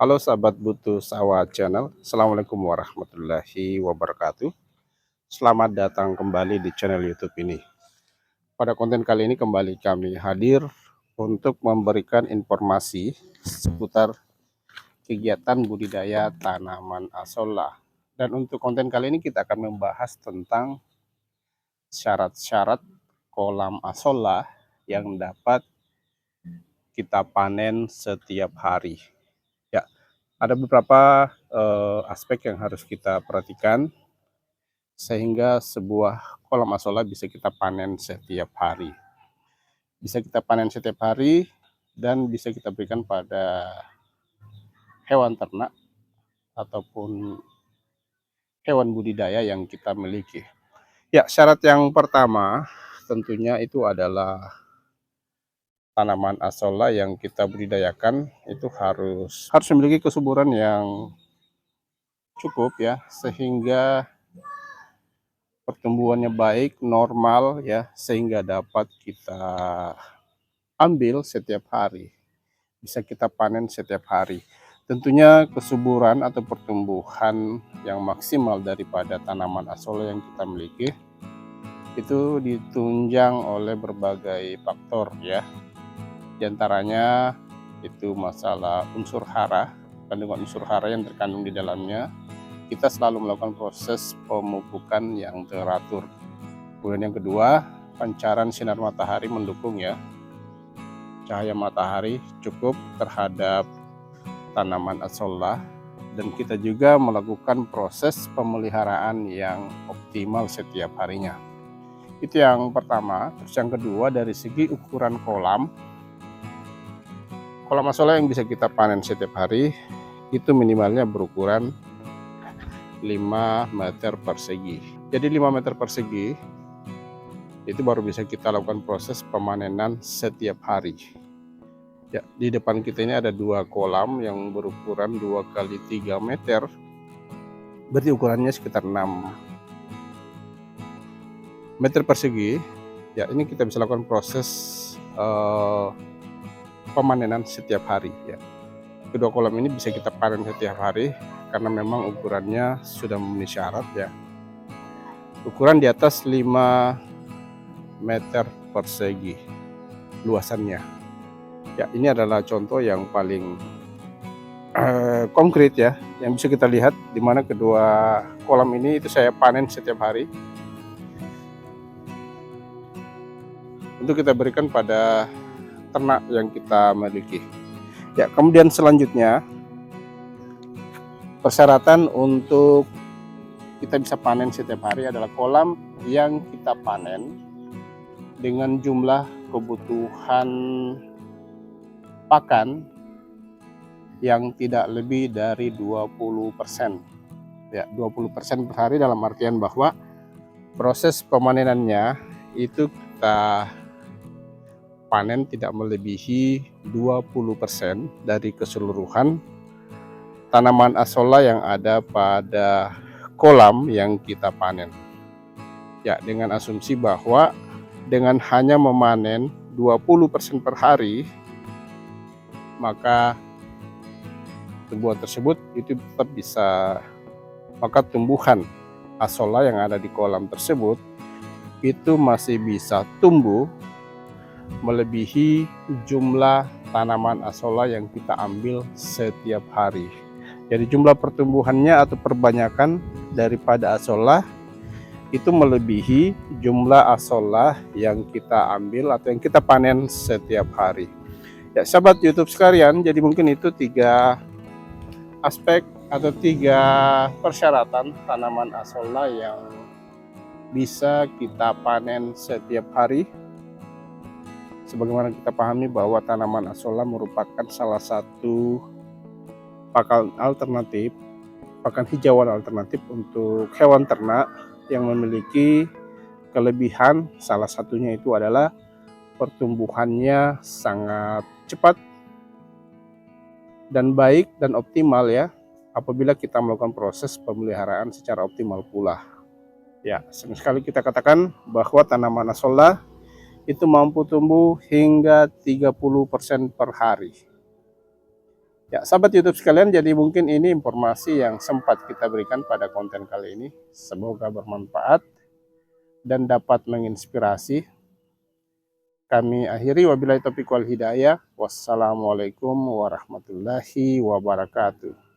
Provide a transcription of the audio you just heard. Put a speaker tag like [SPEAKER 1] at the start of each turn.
[SPEAKER 1] Halo sahabat Butuh Sawah Channel, Assalamualaikum warahmatullahi wabarakatuh. Selamat datang kembali di channel YouTube ini. Pada konten kali ini kembali kami hadir untuk memberikan informasi seputar kegiatan budidaya tanaman asolla. Dan untuk konten kali ini kita akan membahas tentang syarat-syarat kolam asolla yang dapat kita panen setiap hari. Ya, ada beberapa aspek yang harus kita perhatikan sehingga sebuah kolam asolla bisa kita panen setiap hari. Bisa kita panen setiap hari dan bisa kita berikan pada hewan ternak ataupun hewan budidaya yang kita miliki. Ya, syarat yang pertama tentunya itu adalah tanaman asolla yang kita budidayakan itu harus memiliki kesuburan yang cukup ya, sehingga pertumbuhannya baik, normal ya, sehingga dapat kita ambil setiap hari, bisa kita panen setiap hari. Tentunya kesuburan atau pertumbuhan yang maksimal daripada tanaman asolla yang kita miliki itu ditunjang oleh berbagai faktor ya. Di antaranya itu masalah unsur hara, kandungan unsur hara yang terkandung di dalamnya. Kita selalu melakukan proses pemupukan yang teratur. Kemudian yang kedua, pancaran sinar matahari mendukung ya. Cahaya matahari cukup terhadap tanaman asolla, dan kita juga melakukan proses pemeliharaan yang optimal setiap harinya. Itu yang pertama. Terus yang kedua, dari segi ukuran kolam asolla yang bisa kita panen setiap hari itu minimalnya berukuran 5 meter persegi. Jadi 5 meter persegi itu baru bisa kita lakukan proses pemanenan setiap hari. Ya, di depan kita ini ada dua kolam yang berukuran 2 kali 3 meter. Berarti ukurannya sekitar 6 meter persegi. Ya, ini kita bisa lakukan proses pemanenan setiap hari ya. Kedua kolam ini bisa kita panen setiap hari karena memang ukurannya sudah memenuhi syarat ya. Ukuran di atas 5 meter persegi luasannya. Ya, ini adalah contoh yang paling konkret ya, yang bisa kita lihat di mana kedua kolam ini itu saya panen setiap hari. Untuk kita berikan pada ternak yang kita miliki. Ya, kemudian selanjutnya persyaratan untuk kita bisa panen setiap hari adalah kolam yang kita panen dengan jumlah kebutuhan pakan yang tidak lebih dari 20%. Ya, 20% per hari dalam artian bahwa proses pemanenannya itu kita panen tidak melebihi 20% dari keseluruhan tanaman asolla yang ada pada kolam yang kita panen. Ya, dengan asumsi bahwa dengan hanya memanen 20% per hari, maka tumbuhan tersebut itu tetap bisa, maka tumbuhan asolla yang ada di kolam tersebut itu masih bisa tumbuh melebihi jumlah tanaman asolla yang kita ambil setiap hari. Jadi jumlah pertumbuhannya atau perbanyakan daripada asolla itu melebihi jumlah asolla yang kita ambil atau yang kita panen setiap hari. Ya, sahabat YouTube sekalian, jadi mungkin itu 3 aspek atau 3 persyaratan tanaman asolla yang bisa kita panen setiap hari. Sebagaimana kita pahami bahwa tanaman asolla merupakan salah satu pakan alternatif, pakan hijauan alternatif untuk hewan ternak yang memiliki kelebihan. Salah satunya itu adalah pertumbuhannya sangat cepat dan baik dan optimal ya, apabila kita melakukan proses pemeliharaan secara optimal pula. Ya, sering sekali kita katakan bahwa tanaman asolla itu mampu tumbuh hingga 30% per hari. Ya, sahabat YouTube sekalian, jadi mungkin ini informasi yang sempat kita berikan pada konten kali ini. Semoga bermanfaat dan dapat menginspirasi. Kami akhiri, wabillahi taufiq wal hidayah. Wassalamualaikum warahmatullahi wabarakatuh.